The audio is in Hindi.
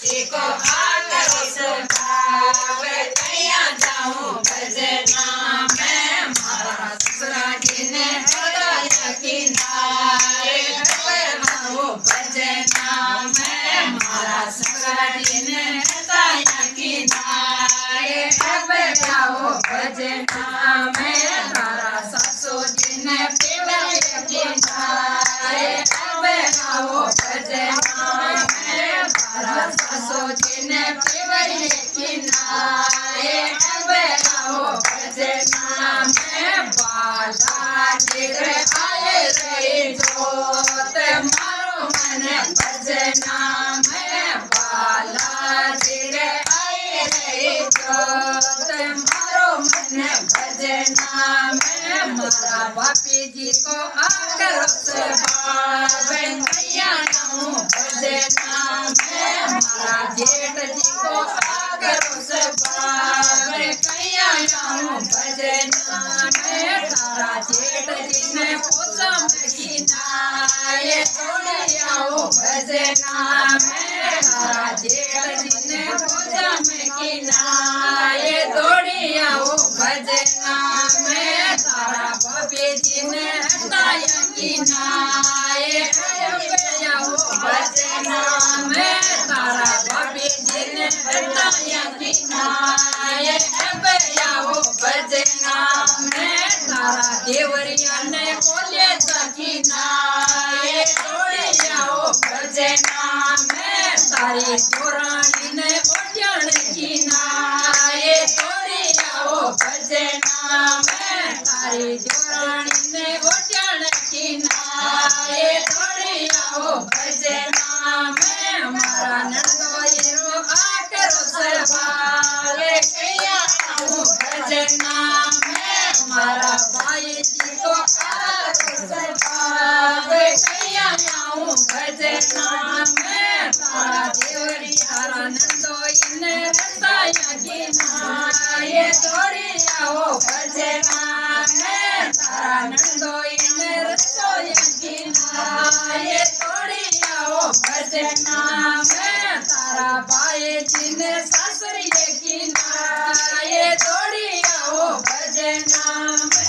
जी को आकरो स्वभाव कैया जाऊं भजना में मारा ससुरा जी ने हृदय किनारे गाऊं भजना में मारा ससुरा जी ने हृदय किनारे अब गाऊं भजना में मारा ससुर जी ने हृदय किनारे अब गाऊं भजना में मारा ससुर जी ने हृदय किनारे अब गाऊं भजना में बाला गिर आए रे जोत मारो मन भजना में बाला गिर आए रे जोत मारो मन भजना में मारा बापी जी को आकर स्वभाव कैया जाऊं भजना में मारा जेठ जी को आकर स्वभाव कैया जाऊं भजना में तारा जेठ जी ने पूछा किनारे थोड़े आओ भजना में तारा जेठ जी ने पूछा किनारे दौड़ी आओ भजना में तारा बाबे जी ने हटाया किनारे आओ भजना में तारा बाबे जी ने हटाया किनारे अब आओ भजना में तारा देवरिया ने बोले किनारे दौड़े आओ भजना में तारी पुरानी ने ओठ्याण किनारे दौड़े आओ भजना में तारी पुरानी ने ओठ्याण किनारे दौड़े आओ भजना में मारा नंदोयरो आकरो स्वभाव कैया आऊं भजना में मारा भाई जी को आकरो स्वभाव कैया आऊं भजना में तारा देवरी तारा नंदोई ने हटाया किनारे दौड़ी आओ भजना में तारा नंदोई ने रसोया किनारे दौड़ी आओ भजना में तारा भाई जी ने सासरी किनारे दौड़ी आओ भजना में।